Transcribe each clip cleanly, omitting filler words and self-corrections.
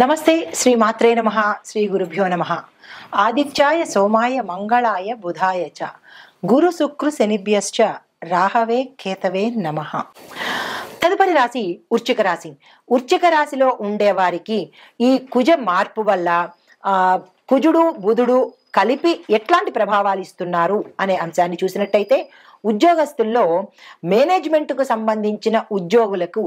నమస్తే శ్రీ మాత్రే నమః శ్రీ గురుభ్యో నమః ఆదిత్యాయ సోమాయ మంగళాయ బుధాయ చ గురు శుక్ర శనిభ్యశ్చ రాహవే కేతవే నమః. తదుపరి రాశి వృశ్చిక రాశి. వృశ్చిక రాశిలో ఉండేవారికి ఈ కుజ మార్పు వల్ల కుజుడు బుధుడు కలిపి ఎట్లాంటి ప్రభావాలు ఇస్తున్నారు అనే అంశాన్ని చూసినట్టయితే ఉద్యోగస్తుల్లో మేనేజ్మెంట్కు సంబంధించిన ఉద్యోగులకు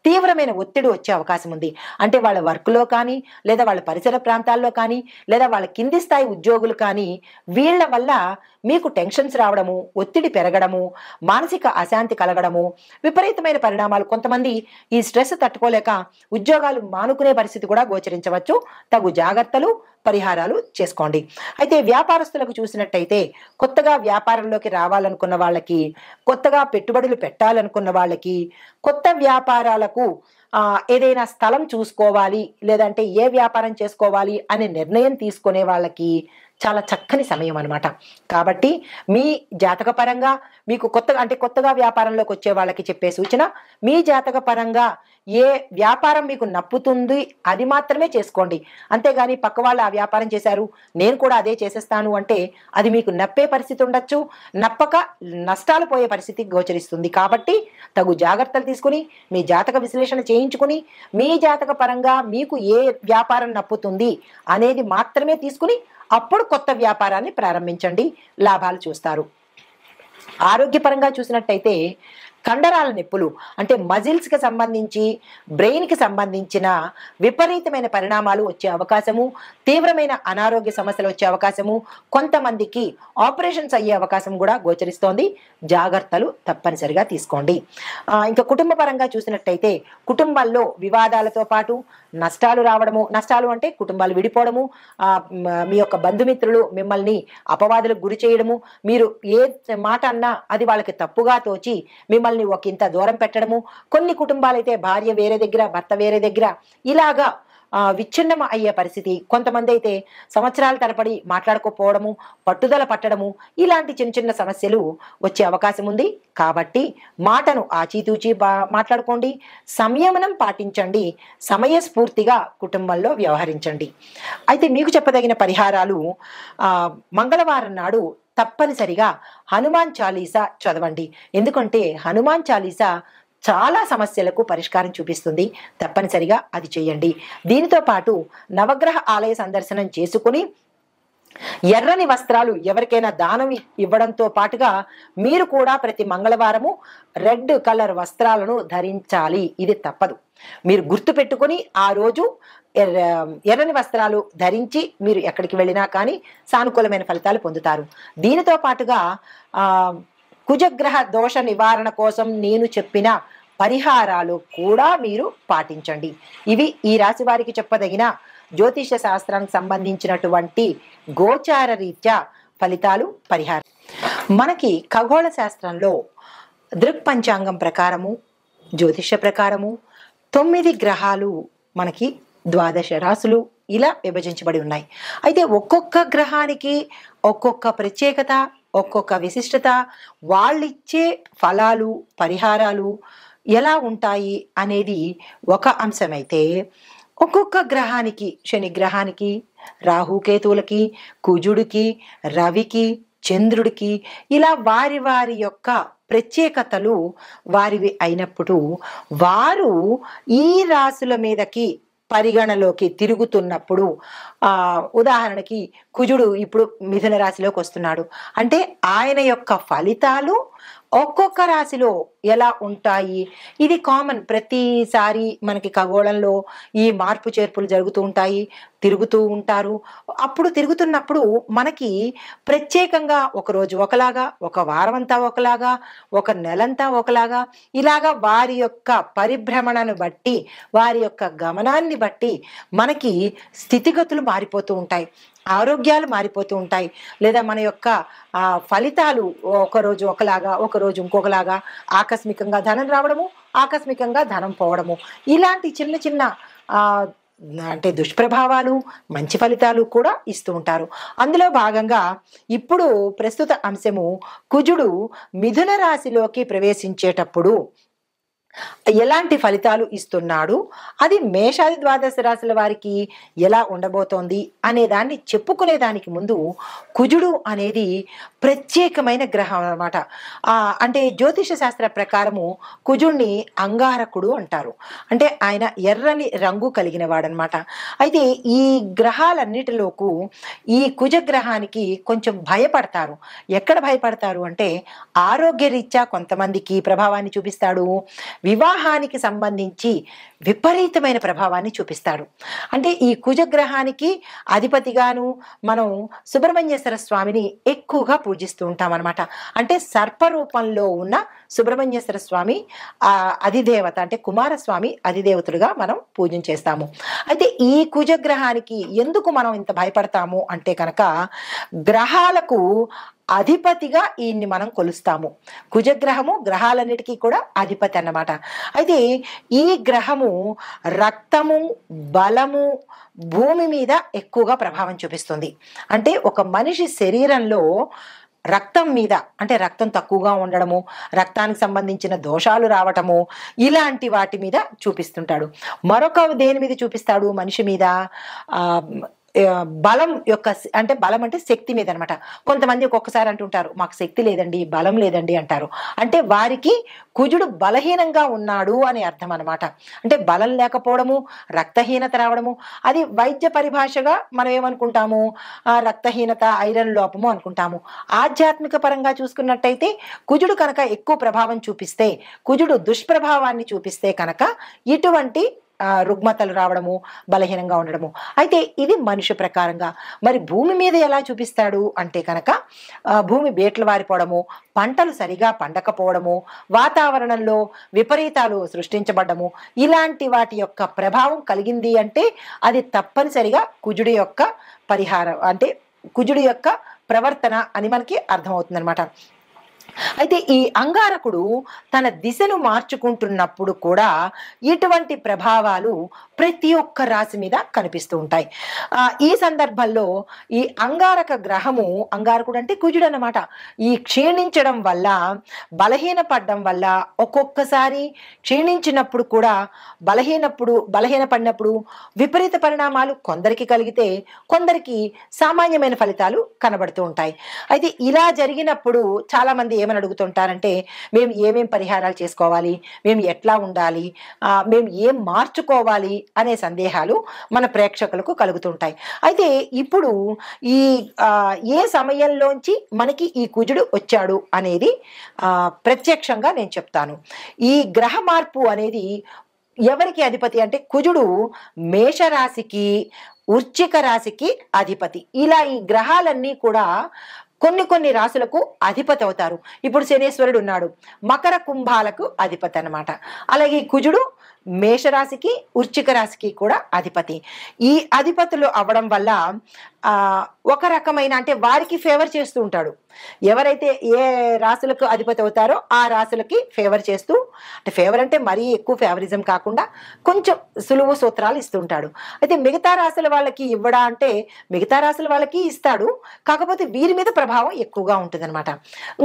తీవ్రమైన ఒత్తిడి వచ్చే అవకాశం ఉంది. అంటే వాళ్ళ వర్క్లో కానీ, లేదా వాళ్ళ పరిసర ప్రాంతాల్లో కానీ, లేదా వాళ్ళ కింది స్థాయి ఉద్యోగులు కానీ వీళ్ళ వల్ల మీకు టెన్షన్స్ రావడము, ఒత్తిడి పెరగడము, మానసిక అశాంతి కలగడము, విపరీతమైన పరిణామాలు. కొంతమంది ఈ స్ట్రెస్ తట్టుకోలేక ఉద్యోగాలు మానుకునే పరిస్థితి కూడా గోచరించవచ్చు. తగు జాగ్రత్తలు పరిహారాలు చేసుకోండి. అయితే వ్యాపారస్తులకు చూసినట్టయితే కొత్తగా వ్యాపారంలోకి రావాలనుకున్న వాళ్ళకి, కొత్తగా పెట్టుబడులు పెట్టాలనుకున్న వాళ్ళకి, కొత్త వ్యాపారాలకు ఏదైనా స్థలం చూసుకోవాలి, లేదంటే ఏ వ్యాపారం చేసుకోవాలి అనే నిర్ణయం తీసుకునే వాళ్ళకి చాలా చక్కని సమయం అన్నమాట. కాబట్టి మీ జాతక పరంగా మీకు కొత్తగా వ్యాపారంలోకి వచ్చే వాళ్ళకి చెప్పే సూచన, మీ జాతక పరంగా ఏ వ్యాపారం మీకు నప్పుతుంది అది మాత్రమే చేసుకోండి. అంతేగాని పక్క వాళ్ళు ఆ వ్యాపారం చేశారు నేను కూడా అదే చేసేస్తాను అంటే అది మీకు నప్పే పరిస్థితి ఉండొచ్చు, నప్పక నష్టాలు పోయే పరిస్థితి గోచరిస్తుంది. కాబట్టి తగు జాగ్రత్తలు తీసుకుని మీ జాతక విశ్లేషణ చేయించుకుని మీ జాతక పరంగా మీకు ఏ వ్యాపారం నప్పుతుంది అనేది మాత్రమే తీసుకుని అప్పుడు కొత్త వ్యాపారాన్ని ప్రారంభించండి, లాభాలు చూస్తారు. ఆరోగ్యపరంగా చూసినట్టయితే కండరాల నొప్పులు అంటే మజిల్స్కి సంబంధించి, బ్రెయిన్కి సంబంధించిన విపరీతమైన పరిణామాలు వచ్చే అవకాశము, తీవ్రమైన అనారోగ్య సమస్యలు వచ్చే అవకాశము, కొంతమందికి ఆపరేషన్స్ అయ్యే అవకాశం కూడా గోచరిస్తోంది. జాగ్రత్తలు తప్పనిసరిగా తీసుకోండి. ఇంకా కుటుంబ పరంగా చూసినట్టయితే కుటుంబాల్లో వివాదాలతో పాటు నష్టాలు రావడము, నష్టాలు అంటే కుటుంబాలు విడిపోవడము, మీ యొక్క బంధుమిత్రులు మిమ్మల్ని అపవాదులకు గురి చేయడము, మీరు ఏ మాట అన్నా అది వాళ్ళకి తప్పుగా తోచి మిమ్మల్ని ఒకంత దూరం పెట్టడము, కొన్ని కుటుంబాలైతే భార్య వేరే దగ్గర, భర్త వేరే దగ్గర ఇలాగా విచ్ఛిన్నం అయ్యే పరిస్థితి, కొంతమంది అయితే సంవత్సరాల తరబడి మాట్లాడుకోపోవడము, పట్టుదల పట్టడము, ఇలాంటి చిన్న చిన్న సమస్యలు వచ్చే అవకాశం ఉంది. కాబట్టి మాటను ఆచితూచి మాట్లాడుకోండి, సంయమనం పాటించండి, సమయస్ఫూర్తిగా కుటుంబంలో వ్యవహరించండి. అయితే మీకు చెప్పదగిన పరిహారాలు, మంగళవారం నాడు తప్పనిసరిగా హనుమాన్ చాలీసా చదవండి. ఎందుకంటే హనుమాన్ చాలీసా చాలా సమస్యలకు పరిష్కారం చూపిస్తుంది. తప్పనిసరిగా అది చేయండి. దీనితో పాటు నవగ్రహ ఆలయ సందర్శనం చేసుకుని ఎర్రని వస్త్రాలు ఎవరికైనా దానం ఇవ్వడంతో పాటుగా మీరు కూడా ప్రతి మంగళవారము రెడ్ కలర్ వస్త్రాలను ధరించాలి. ఇది తప్పదు. మీరు గుర్తు పెట్టుకుని ఆ రోజు ఎర్రని వస్త్రాలు ధరించి మీరు ఎక్కడికి వెళ్ళినా కానీ సానుకూలమైన ఫలితాలు పొందుతారు. దీనితో పాటుగా కుజగ్రహ దోష నివారణ కోసం నేను చెప్పిన పరిహారాలు కూడా మీరు పాటించండి. ఇవి ఈ రాశి వారికి చెప్పదగిన జ్యోతిష శాస్త్రానికి సంబంధించినటువంటి గోచార రీత్యా ఫలితాలు, పరిహారం. మనకి ఖగోళ శాస్త్రంలో దృక్పంచాంగం ప్రకారము, జ్యోతిష ప్రకారము 9 గ్రహాలు మనకి 12 రాశులు ఇలా విభజించబడి ఉన్నాయి. అయితే ఒక్కొక్క గ్రహానికి ఒక్కొక్క ప్రత్యేకత, ఒక్కొక్క విశిష్టత, వాళ్ళిచ్చే ఫలాలు, పరిహారాలు ఎలా ఉంటాయి అనేది ఒక అంశమైతే, ఒక్కొక్క గ్రహానికి, శని గ్రహానికి, రాహుకేతువులకి, కుజుడికి, రవికి, చంద్రుడికి ఇలా వారి వారి యొక్క ప్రత్యేకతలు వారివి అయినప్పుడు వారు ఈ రాశుల మీదకి పరిగణలోకి తిరుగుతున్నప్పుడు, ఉదాహరణకి కుజుడు ఇప్పుడు మిథున రాశిలోకి వస్తున్నాడు అంటే ఆయన యొక్క ఫలితాలు ఒక్కొక్క రాశిలో ఎలా ఉంటాయి, ఇది కామన్. ప్రతిసారి మనకి ఖగోళంలో ఈ మార్పు చేర్పులు జరుగుతూ ఉంటాయి, తిరుగుతూ ఉంటారు. అప్పుడు తిరుగుతున్నప్పుడు మనకి ప్రత్యేకంగా ఒకరోజు ఒకలాగా, ఒక వారం అంతా ఒకలాగా, ఒక నెలంతా ఒకలాగా, ఇలాగా వారి యొక్క పరిభ్రమణను బట్టి, వారి యొక్క గమనాన్ని బట్టి మనకి స్థితిగతులు మారిపోతూ ఉంటాయి, ఆరోగ్యాలు మారిపోతూ ఉంటాయి. లేదా మన యొక్క ఫలితాలు ఒకరోజు ఒకలాగా, ఒకరోజు ఇంకొకలాగా, ఆకస్మికంగా ధనం రావడము, ఆకస్మికంగా ధనం పోవడము, ఇలాంటి చిన్న చిన్న అంటే దుష్ప్రభావాలు, మంచి ఫలితాలు కూడా ఇస్తూ ఉంటారు. అందులో భాగంగా ఇప్పుడు ప్రస్తుత అంశము కుజుడు మిథున రాశిలోకి ప్రవేశించేటప్పుడు ఎలాంటి ఫలితాలు ఇస్తున్నాడు, అది మేషాది ద్వాదశ రాశుల వారికి ఎలా ఉండబోతోంది అనే దాన్ని చెప్పుకునే దానికి ముందు కుజుడు అనేది ప్రత్యేకమైన గ్రహం అన్నమాట. అంటే జ్యోతిష శాస్త్ర ప్రకారము కుజుడిని అంగారకుడు అంటారు. అంటే ఆయన ఎర్రని రంగు కలిగిన వాడనమాట. అయితే ఈ గ్రహాలన్నిటిలోకు ఈ కుజగ్రహానికి కొంచెం భయపడతారు. ఎక్కడ భయపడతారు అంటే ఆరోగ్యరీత్యా కొంతమందికి ప్రభావాన్ని చూపిస్తాడు, వివాహానికి సంబంధించి విపరీతమైన ప్రభావాన్ని చూపిస్తాడు. అంటే ఈ కుజగ్రహానికి అధిపతిగాను మనం సుబ్రహ్మణ్యేశ్వర స్వామిని ఎక్కువగా పూజిస్తూ ఉంటాం అనమాట. అంటే సర్పరూపంలో ఉన్న సుబ్రహ్మణ్యేశ్వర స్వామి అధిదేవత, అంటే కుమారస్వామి అధిదేవతలుగా మనం పూజన చేస్తాము. అయితే ఈ కుజగ్రహానికి ఎందుకు మనం ఇంత భయపడతాము అంటే కనుక గ్రహాలకు అధిపతిగా ఈయన్ని మనం కొలుస్తాము. కుజగ్రహము గ్రహాలన్నిటికీ కూడా అధిపతి అన్నమాట. అయితే ఈ గ్రహము రక్తము, బలము, భూమి మీద ఎక్కువగా ప్రభావం చూపిస్తుంది. అంటే ఒక మనిషి శరీరంలో రక్తం మీద, అంటే రక్తం తక్కువగా ఉండడము, రక్తానికి సంబంధించిన దోషాలు రావటము, ఇలాంటి వాటి మీద చూపిస్తుంటాడు. మరొక దేని మీద చూపిస్తాడు మనిషి మీద? బలం యొక్క, అంటే బలం అంటే శక్తి మీద అనమాట. కొంతమంది ఒక్కొక్కసారి అంటుంటారు మాకు శక్తి లేదండి, బలం లేదండి అంటారు. అంటే వారికి కుజుడు బలహీనంగా ఉన్నాడు అని అర్థం అనమాట. అంటే బలం లేకపోవడము, రక్తహీనత రావడము, అది వైద్య పరిభాషగా మనం ఏమనుకుంటాము, రక్తహీనత, ఐరన్ లోపము అనుకుంటాము. ఆధ్యాత్మిక పరంగా చూసుకున్నట్టయితే కుజుడు కనుక ఎక్కువ ప్రభావం చూపిస్తే, కుజుడు దుష్ప్రభావాన్ని చూపిస్తే కనుక ఇటువంటి రుగ్మతలు రావడము, బలహీనంగా ఉండడము. అయితే ఇది మనిషి ప్రకారంగా. మరి భూమి మీద ఎలా చూపిస్తాడు అంటే కనుక భూమి బేట్లు వారిపోవడము, పంటలు సరిగా పండకపోవడము, వాతావరణంలో విపరీతాలు సృష్టించబడ్డము, ఇలాంటి వాటి యొక్క ప్రభావం కలిగింది అంటే అది తప్పనిసరిగా కుజుడి యొక్క పరిహారం, అంటే కుజుడి యొక్క ప్రవర్తన అని మనకి అర్థమవుతుందన్నమాట. అయితే ఈ అంగారకుడు తన దిశను మార్చుకుంటున్నప్పుడు కూడా ఇటువంటి ప్రభావాలు ప్రతి ఒక్క రాశి మీద కనిపిస్తూ ఉంటాయి. ఈ సందర్భంలో ఈ అంగారక గ్రహము, అంగారకుడు అంటే కుజుడు అన్నమాట, ఈ క్షీణించడం వల్ల, బలహీనపడడం వల్ల, ఒక్కొక్కసారి క్షీణించినప్పుడు కూడా బలహీనపడినప్పుడు విపరీత పరిణామాలు కొందరికి కలిగితే కొందరికి సామాన్యమైన ఫలితాలు కనబడుతూ ఉంటాయి. అయితే ఇలా జరిగినప్పుడు చాలా మంది ఏమని అడుగుతుంటారంటే మేము ఏమేం పరిహారాలు చేసుకోవాలి, మేము ఎట్లా ఉండాలి, మేము ఏం మార్చుకోవాలి అనే సందేహాలు మన ప్రేక్షకులకు కలుగుతుంటాయి. అయితే ఇప్పుడు ఈ ఏ సమయంలోంచి మనకి ఈ కుజుడు వచ్చాడు అనేది ప్రత్యక్షంగా నేను చెప్తాను. ఈ గ్రహ మార్పు అనేది ఎవరికి అధిపతి అంటే కుజుడు మేషరాశికి, వృశ్చిక రాశికి అధిపతి. ఇలా ఈ గ్రహాలన్నీ కూడా కొన్ని రాశులకు అధిపతి అవుతారు. ఇప్పుడు శనేశ్వరుడు ఉన్నాడు, మకర కుంభాలకు అధిపతి అన్నమాట. అలాగే కుజుడు మేషరాశికి, వృశ్చిక రాశికి కూడా అధిపతి. ఈ అధిపతులు అవ్వడం వల్ల ఒక రకమైన, అంటే వారికి ఫేవర్ చేస్తూ ఉంటాడు. ఎవరైతే ఏ రాశులకు అధిపతి అవుతారో ఆ రాశులకి ఫేవర్ చేస్తూ, అంటే ఫేవర్ అంటే మరీ ఎక్కువ ఫేవరిజం కాకుండా కొంచెం సులువు సూత్రాలు ఇస్తుంటాడు. అయితే మిగతా రాశుల వాళ్ళకి ఇవ్వడా అంటే మిగతా రాశుల వాళ్ళకి ఇస్తాడు, కాకపోతే వీరి మీద ప్రభావం ఎక్కువగా ఉంటుంది అనమాట.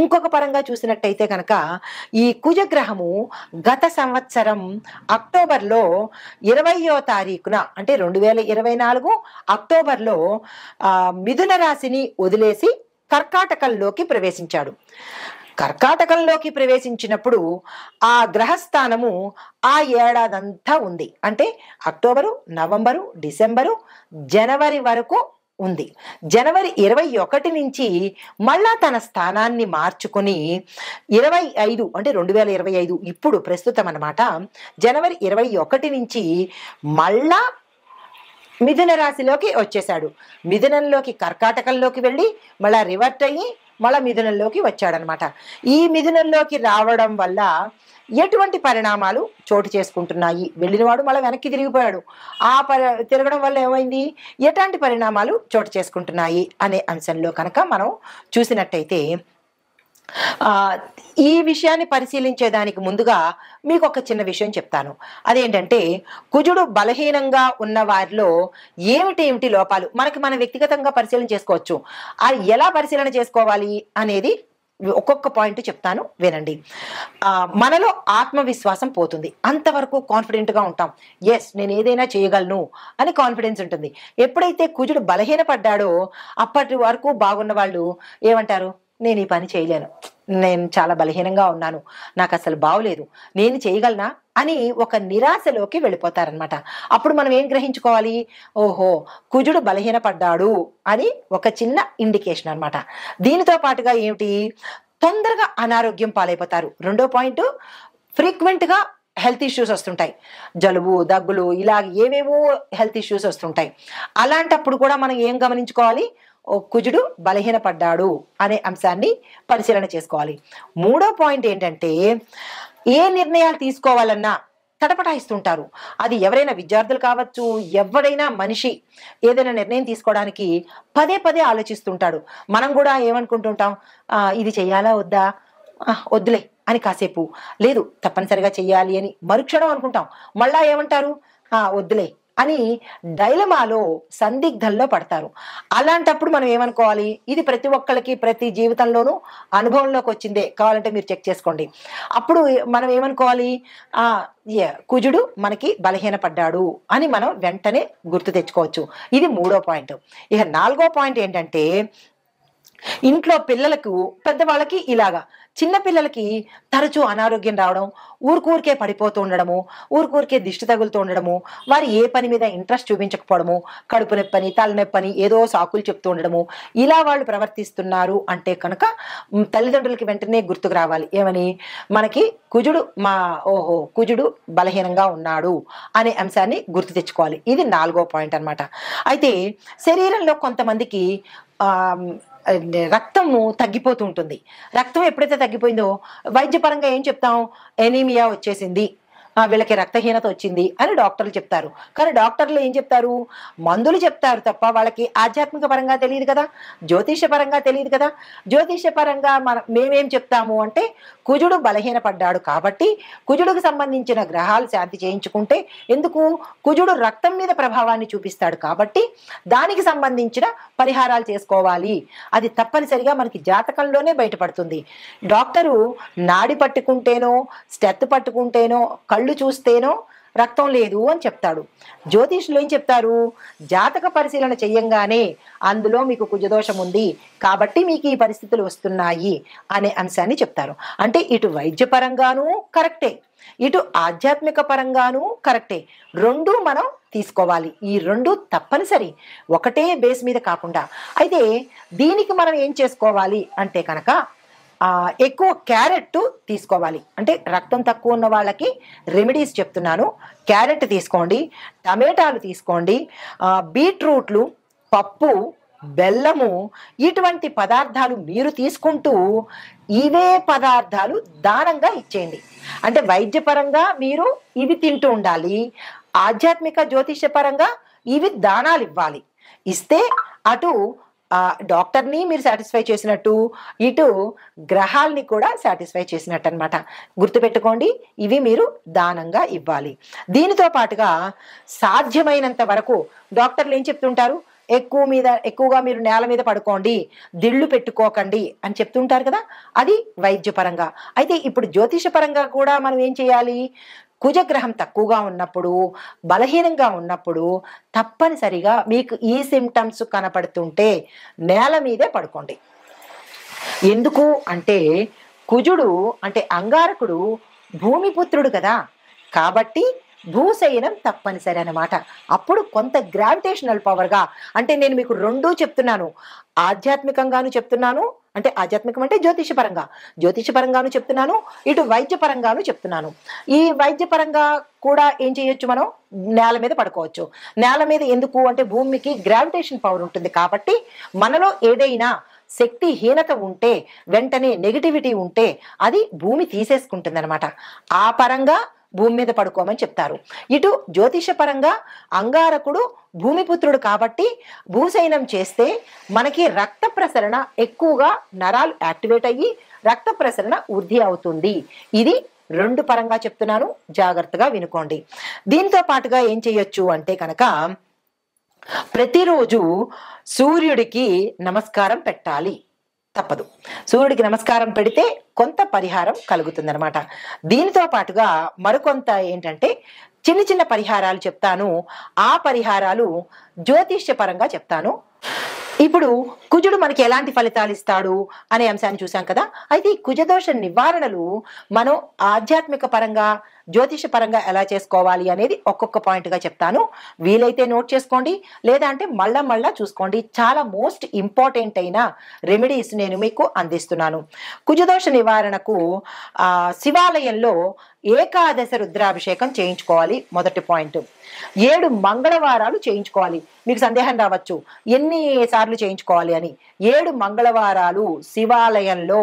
ఇంకొక పరంగా చూసినట్టయితే కనుక ఈ కుజగ్రహము గత సంవత్సరం అక్టోబర్లో 20వ తారీఖున, అంటే 2024 అక్టోబర్లో మిథున రాశిని వదిలేసి కర్కాటకంలోకి ప్రవేశించాడు. కర్కాటకంలోకి ప్రవేశించినప్పుడు ఆ గ్రహస్థానము ఆ ఏడాదంతా ఉంది. అంటే అక్టోబరు, నవంబరు, డిసెంబరు, జనవరి వరకు ఉంది. జనవరి 21 నుంచి మళ్ళా తన స్థానాన్ని మార్చుకొని 25, అంటే 2025 ఇప్పుడు ప్రస్తుతం అన్నమాట, జనవరి 21 నుంచి మళ్ళా మిథున రాశిలోకి వచ్చేసాడు. మిథునంలోకి, కర్కాటకంలోకి వెళ్ళి మళ్ళా రివర్ట్ అయ్యి మళ్ళా మిథునంలోకి వచ్చాడనమాట. ఈ మిథునంలోకి రావడం వల్ల ఎటువంటి పరిణామాలు చోటు చేసుకుంటున్నాయి, వెళ్ళినవాడు మళ్ళీ వెనక్కి తిరిగిపోయాడు, తిరగడం వల్ల ఏమైంది, ఎలాంటి పరిణామాలు చోటు చేసుకుంటున్నాయి అనే అంశంలో కనుక మనం చూసినట్టయితే ఈ విషయాన్ని పరిశీలించేదానికి ముందుగా మీకు ఒక చిన్న విషయం చెప్తాను. అదేంటంటే కుజుడు బలహీనంగా ఉన్న వారిలో ఏమిటి లోపాలు మనకి మనం వ్యక్తిగతంగా పరిశీలన చేసుకోవచ్చు. ఎలా పరిశీలన చేసుకోవాలి అనేది ఒక్కొక్క పాయింట్ చెప్తాను వినండి. మనలో ఆత్మవిశ్వాసం పోతుంది. అంతవరకు కాన్ఫిడెంట్గా ఉంటాం. ఎస్, నేను ఏదైనా చేయగలను అని కాన్ఫిడెన్స్ ఉంటుంది. ఎప్పుడైతే కుజుడు బలహీనపడ్డాడో అప్పటి వరకు బాగున్న వాళ్ళు ఏమంటారు, నేను ఈ పని చేయలేను, నేను చాలా బలహీనంగా ఉన్నాను, నాకు అసలు బాగోలేదు, నేను చేయగలనా అని ఒక నిరాశలోకి వెళ్ళిపోతారనమాట. అప్పుడు మనం ఏం గ్రహించుకోవాలి, ఓహో కుజుడు బలహీనపడ్డాడు అని ఒక చిన్న ఇండికేషన్ అనమాట. దీనితో పాటుగా ఏమిటి, తొందరగా అనారోగ్యం పాలైపోతారు. రెండో పాయింట్, ఫ్రీక్వెంట్గా హెల్త్ ఇష్యూస్ వస్తుంటాయి. జలుబు, దగ్గులు, ఇలా ఏవేవో హెల్త్ ఇష్యూస్ వస్తుంటాయి. అలాంటప్పుడు కూడా మనం ఏం గమనించుకోవాలి, కుజుడు బలహీనపడ్డాడు అనే అంశాన్ని పరిశీలన చేసుకోవాలి. మూడో పాయింట్ ఏంటంటే, ఏ నిర్ణయాలు తీసుకోవాలన్నా తటపటాయిస్తుంటారు. అది ఎవరైనా విద్యార్థులు కావచ్చు, ఎవరైనా మనిషి ఏదైనా నిర్ణయం తీసుకోవడానికి పదే పదే ఆలోచిస్తుంటాడు. మనం కూడా ఏమనుకుంటుంటాం, ఇది చెయ్యాలా వద్దా, వద్దులే అని కాసేపు, లేదు తప్పనిసరిగా చెయ్యాలి అని మరుక్షణం అనుకుంటాం. మళ్ళా ఏమంటారు, వద్దులే అని డైలమాలో, సందిగ్ధంలో పడతారు. అలాంటప్పుడు మనం ఏమనుకోవాలి, ఇది ప్రతి ఒక్కరికి ప్రతి జీవితంలోనూ అనుభవంలోకి వచ్చిందే, కావాలంటే మీరు చెక్ చేసుకోండి. అప్పుడు మనం ఏమనుకోవాలి, కుజుడు మనకి బలహీనపడ్డాడు అని మనం వెంటనే గుర్తు తెచ్చుకోవచ్చు. ఇది మూడో పాయింట్. ఇక నాలుగో పాయింట్ ఏంటంటే, ఇంట్లో పిల్లలకు, పెద్దవాళ్ళకి ఇలాగా, చిన్న పిల్లలకి తరచూ అనారోగ్యం రావడం, ఊరికే పడిపోతూ ఉండడము, ఊరికే దిష్టి తగులుతూ ఉండడము, వారు ఏ పని మీద ఇంట్రెస్ట్ చూపించకపోవడము, కడుపు నొప్పని, తలనొప్పని ఏదో సాకులు చెప్తూ ఉండడము, ఇలా వాళ్ళు ప్రవర్తిస్తున్నారు అంటే కనుక తల్లిదండ్రులకి వెంటనే గుర్తుకు రావాలి, ఏమని, మనకి కుజుడు కుజుడు బలహీనంగా ఉన్నాడు అనే అంశాన్ని గుర్తు తెచ్చుకోవాలి. ఇది నాలుగో పాయింట్ అనమాట. అయితే శరీరంలో కొంతమందికి రక్తము తగ్గిపోతూ ఉంటుంది. రక్తం ఎప్పుడైతే తగ్గిపోయిందో వైద్యపరంగా ఏం చెప్తాం, ఎనీమియా వచ్చేసింది, వీళ్ళకి రక్తహీనత వచ్చింది అని డాక్టర్లు చెప్తారు. కానీ డాక్టర్లు ఏం చెప్తారు, మందులు చెప్తారు తప్ప వాళ్ళకి ఆధ్యాత్మిక పరంగా తెలియదు కదా, జ్యోతిష పరంగా తెలియదు కదా. జ్యోతిష పరంగా మేమేం చెప్తాము అంటే, కుజుడు బలహీనపడ్డాడు కాబట్టి కుజుడికి సంబంధించిన గ్రహాలు శాంతి చేయించుకుంటే, ఎందుకు, కుజుడు రక్తం మీద ప్రభావాన్ని చూపిస్తాడు కాబట్టి దానికి సంబంధించిన పరిహారాలు చేసుకోవాలి. అది తప్పనిసరిగా మనకి జాతకంలోనే బయటపడుతుంది. డాక్టరు నాడి పట్టుకుంటేనో, స్టెత్ పట్టుకుంటేనో, కళ్ళు చూస్తేనో రక్తం లేదు అని చెప్తాడు. జ్యోతిష్యులు ఏం చెప్తారు, జాతక పరిశీలన చెయ్యంగానే అందులో మీకు కుజదోషం ఉంది కాబట్టి మీకు ఈ పరిస్థితులు వస్తున్నాయి అనే అంశాన్ని చెప్తారు. అంటే ఇటు వైద్యపరంగానూ కరెక్టే, ఇటు ఆధ్యాత్మిక పరంగానూ కరెక్టే. రెండు మనం తీసుకోవాలి. ఈ రెండు తప్పనిసరి, ఒకటే బేస్ మీద కాకుండా. అయితే దీనికి మనం ఏం చేసుకోవాలి అంటే కనుక, ఎక్కువ క్యారెట్ తీసుకోవాలి. అంటే రక్తం తక్కువ ఉన్న వాళ్ళకి రెమెడీస్ చెప్తున్నాను. క్యారెట్ తీసుకోండి, టమాటాలు తీసుకోండి, బీట్రూట్లు, పప్పు, బెల్లము, ఇటువంటి పదార్థాలు మీరు తీసుకుంటూ ఇవే పదార్థాలు దానంగా ఇచ్చేయండి. అంటే వైద్యపరంగా మీరు ఇవి తింటూ ఉండాలి, ఆధ్యాత్మిక జ్యోతిష పరంగా ఇవి దానాలు ఇవ్వాలి. ఇస్తే అటు డాక్టర్ని మీరు సాటిస్ఫై చేసినట్టు, ఇటు గ్రహాల్ని కూడా సాటిస్ఫై చేసినట్టు అనమాట. గుర్తుపెట్టుకోండి, ఇవి మీరు దానంగా ఇవ్వాలి. దీనితో పాటుగా సాధ్యమైనంత వరకు డాక్టర్లు ఏం చెప్తుంటారు, ఎక్కువగా మీరు నేల మీద పడుకోండి, దిళ్ళు పెట్టుకోకండి అని చెప్తుంటారు కదా, అది వైద్యపరంగా. అయితే ఇప్పుడు జ్యోతిష పరంగా కూడా మనం ఏం చేయాలి, కుజగ్రహం తక్కువగా ఉన్నప్పుడు, బలహీనంగా ఉన్నప్పుడు తప్పనిసరిగా మీకు ఈ సిమ్టమ్స్ కనపడుతుంటే నేల మీదే పడుకోండి. ఎందుకు అంటే, కుజుడు అంటే అంగారకుడు భూమిపుత్రుడు కదా, కాబట్టి భూశయనం తప్పనిసరి అన్నమాట. అప్పుడు కొంత గ్రావిటేషనల్ పవర్గా, అంటే నేను మీకు రెండూ చెప్తున్నాను, ఆధ్యాత్మికంగాను చెప్తున్నాను, అంటే ఆధ్యాత్మికం అంటే జ్యోతిషపరంగాను చెప్తున్నాను, ఇటు వైద్యపరంగాను చెప్తున్నాను. ఈ వైద్యపరంగా కూడా ఏం చేయొచ్చు, మనం నేల మీద పడుకోవచ్చు. నేల మీద ఎందుకు అంటే, భూమికి గ్రావిటేషన్ పవర్ ఉంటుంది కాబట్టి మనలో ఏదైనా శక్తిహీనత ఉంటే, వెంటనే నెగిటివిటీ ఉంటే అది భూమి తీసేసుకుంటుంది అనమాట. ఆ పరంగా భూమి మీద పడుకోమని చెప్తారు. ఇటు జ్యోతిష పరంగా అంగారకుడు భూమిపుత్రుడు కాబట్టి భూశయనం చేస్తే మనకి రక్త ప్రసరణ ఎక్కువగా, నరాలు యాక్టివేట్ అయ్యి రక్త ప్రసరణ వృద్ధి అవుతుంది. ఇది రెండు పరంగా చెప్తున్నాను, జాగ్రత్తగా వినుకోండి. దీంతో పాటుగా ఏం చేయొచ్చు అంటే కనుక, ప్రతిరోజు సూర్యుడికి నమస్కారం పెట్టాలి. తప్పదు. సూర్యుడికి నమస్కారం పెడితే కొంత పరిహారం కలుగుతుందన్నమాట. దీనితో పాటుగా మరికొంత ఏంటంటే చిన్న చిన్న పరిహారాలు చెప్తాను. ఆ పరిహారాలు జ్యోతిష్యపరంగా చెప్తాను. ఇప్పుడు కుజుడు మనకి ఎలాంటి ఫలితాలు ఇస్తాడు అనే అంశాన్ని చూసాం కదా. అయితే ఈ కుజదోష నివారణలు మనం ఆధ్యాత్మిక పరంగా జ్యోతిష పరంగా ఎలా చేసుకోవాలి అనేది ఒక్కొక్క పాయింట్గా చెప్తాను. వీలైతే నోట్ చేసుకోండి, లేదా అంటే మళ్ళా చూసుకోండి. చాలా మోస్ట్ ఇంపార్టెంట్ అయిన రెమెడీస్ నేను మీకు అందిస్తున్నాను. కుజదోష నివారణకు శివాలయంలో ఏకాదశ రుద్రాభిషేకం చేయించుకోవాలి. మొదటి పాయింట్. 7 మంగళవారాలు చేయించుకోవాలి. మీకు సందేహం రావచ్చు ఎన్ని సార్లు చేయించుకోవాలి అని. 7 మంగళవారాలు శివాలయంలో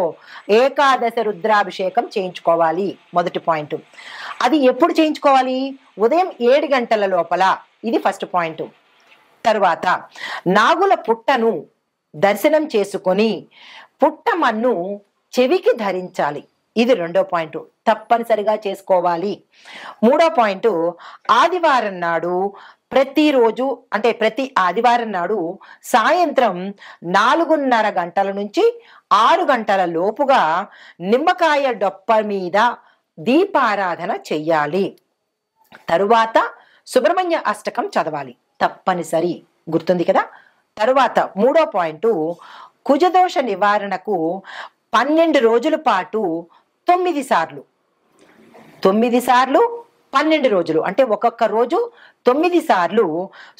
ఏకాదశ రుద్రాభిషేకం చేయించుకోవాలి. మొదటి పాయింట్. అది ఎప్పుడు చేయించుకోవాలి? ఉదయం 7 గంటల లోపల. ఇది ఫస్ట్ పాయింట్. తరువాత నాగుల పుట్టను దర్శనం చేసుకొని పుట్టమన్ను చెవికి ధరించాలి. ఇది రెండో పాయింట్. తప్పనిసరిగా చేసుకోవాలి. మూడో పాయింట్, ఆదివారం నాడు ప్రతిరోజు అంటే ప్రతి ఆదివారం నాడు సాయంత్రం 4:30 గంటల నుంచి 6 గంటల లోపుగా నిమ్మకాయ డొప్ప మీద దీపారాధన చెయ్యాలి. తరువాత సుబ్రహ్మణ్య అష్టకం చదవాలి. తప్పనిసరి. గుర్తుంది కదా. తరువాత మూడో పాయింట్, కుజదోష నివారణకు 12 రోజుల పాటు 9 సార్లు 12 రోజులు అంటే ఒక్కొక్క రోజు 9 సార్లు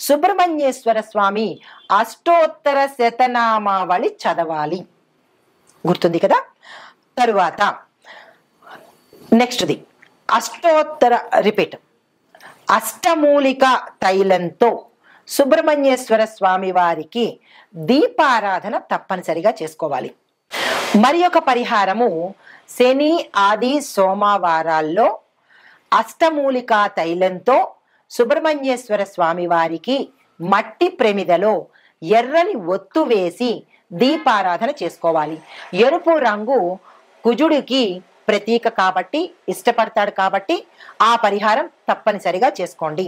సుబ్రహ్మణ్యేశ్వర స్వామి అష్టోత్తర శతనామావళి చదవాలి. గుర్తుంది కదా. తరువాత నెక్స్ట్ది అష్టమూలిక తైలంతో సుబ్రహ్మణ్యేశ్వర స్వామి వారికి దీపారాధన తప్పనిసరిగా చేసుకోవాలి. మరి ఒక పరిహారము, శని ఆది సోమవారాల్లో అష్టమూలికా తైలంతో సుబ్రహ్మణ్యేశ్వర స్వామి వారికి మట్టి ప్రమిదలో ఎర్రని ఒత్తు వేసి దీపారాధన చేసుకోవాలి. ఎరుపు రంగు కుజుడికి ప్రతీక కాబట్టి, ఇష్టపడతాడు కాబట్టి ఆ పరిహారం తప్పనిసరిగా చేసుకోండి.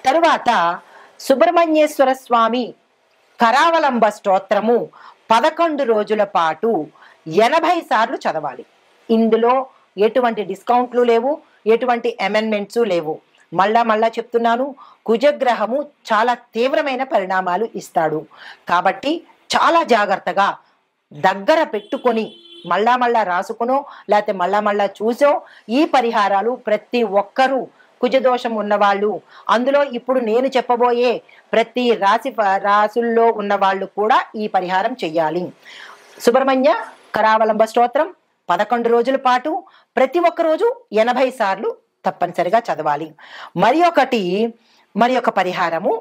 తరువాత సుబ్రహ్మణ్యేశ్వర స్వామి కరావలంబ స్తోత్రము 11 రోజుల పాటు 80 సార్లు చదవాలి. ఇందులో ఎటువంటి డిస్కౌంట్లు లేవు, ఎటువంటి అమెండ్మెంట్స్ లేవు. మళ్ళా చెప్తున్నాను, కుజగ్రహము చాలా తీవ్రమైన పరిణామాలు ఇస్తాడు కాబట్టి చాలా జాగ్రత్తగా దగ్గర పెట్టుకొని మళ్ళా రాసుకునో లేకపోతే మళ్ళా చూసో ఈ పరిహారాలు ప్రతి ఒక్కరూ, కుజదోషం ఉన్నవాళ్ళు, అందులో ఇప్పుడు నేను చెప్పబోయే ప్రతి రాసుల్లో ఉన్నవాళ్ళు కూడా ఈ పరిహారం చెయ్యాలి. సుబ్రహ్మణ్య కరావలంబ స్తోత్రం 11 రోజుల పాటు ప్రతి ఒక్క రోజు 80 సార్లు తప్పనిసరిగా చదవాలి. మరి ఒక పరిహారము,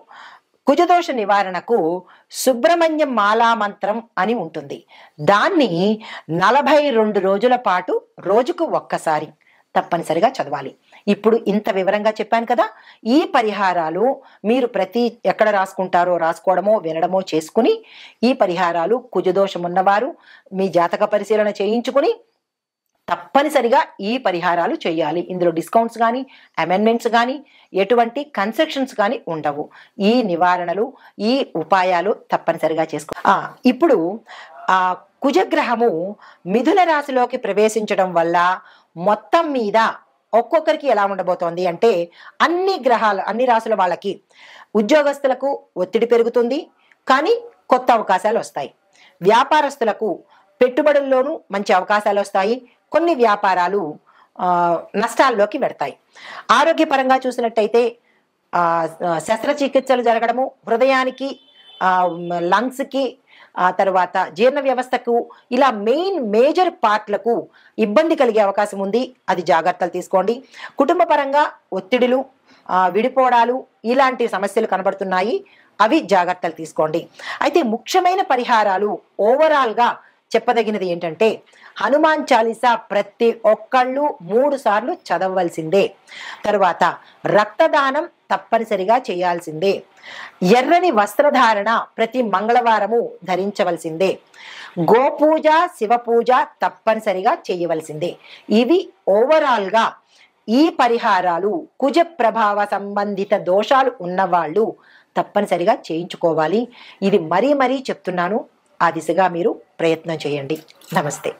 కుజదోష నివారణకు సుబ్రహ్మణ్యం మాలా మంత్రం అని ఉంటుంది. దాన్ని 42 రోజుల పాటు రోజుకు ఒక్కసారి తప్పనిసరిగా చదవాలి. ఇప్పుడు ఇంత వివరంగా చెప్పాను కదా. ఈ పరిహారాలు మీరు ఎక్కడ రాసుకుంటారో రాసుకోవడమో వినడమో చేసుకుని ఈ పరిహారాలు కుజదోషం ఉన్నవారు మీ జాతక పరిశీలన చేయించుకుని తప్పనిసరిగా ఈ పరిహారాలు చేయాలి. ఇందులో డిస్కౌంట్స్ కానీ అమెండ్మెంట్స్ కానీ ఎటువంటి కన్సెషన్స్ కానీ ఉండవు. ఈ నివారణలు, ఈ ఉపాయాలు తప్పనిసరిగా చేసుకో. ఇప్పుడు కుజగ్రహము మిథున రాశిలోకి ప్రవేశించడం వల్ల మొత్తం మీద ఒక్కొక్కరికి ఎలా ఉండబోతోంది అంటే, అన్ని రాశుల వాళ్ళకి ఉద్యోగస్తులకు ఒత్తిడి పెరుగుతుంది, కానీ కొత్త అవకాశాలు వస్తాయి. వ్యాపారస్తులకు పెట్టుబడుల్లోనూ మంచి అవకాశాలు వస్తాయి. కొన్ని వ్యాపారాలు నష్టాల్లోకి పెడతాయి. ఆరోగ్యపరంగా చూసినట్టయితే శస్త్రచికిత్సలు జరగడము, హృదయానికి, లంగ్స్కి, తర్వాత జీర్ణ వ్యవస్థకు, ఇలా మేజర్ పార్ట్లకు ఇబ్బంది కలిగే అవకాశం ఉంది. అది జాగ్రత్తలు తీసుకోండి. కుటుంబ పరంగా ఒత్తిడులు, విడిపోవడాలు ఇలాంటి సమస్యలు కనబడుతున్నాయి. అవి జాగ్రత్తలు తీసుకోండి. అయితే ముఖ్యమైన పరిహారాలు ఓవరాల్గా చెప్పదగినది ఏంటంటే, హనుమాన్ చాలీసా ప్రతి ఒక్కళ్ళు 3 సార్లు చదవవలసిందే. తరువాత రక్తదానం తప్పనిసరిగా చేయాల్సిందే. ఎర్రని వస్త్రధారణ ప్రతి మంగళవారము ధరించవలసిందే. గోపూజ, శివపూజ తప్పనిసరిగా చేయవలసిందే. ఇవి ఓవరాల్గా ఈ పరిహారాలు కుజ ప్రభావ సంబంధిత దోషాలు ఉన్నవాళ్ళు తప్పనిసరిగా చేయించుకోవాలి. ఇది మరీ చెప్తున్నాను. ఆ దిశగా మీరు ప్రయత్నం చేయండి. నమస్తే.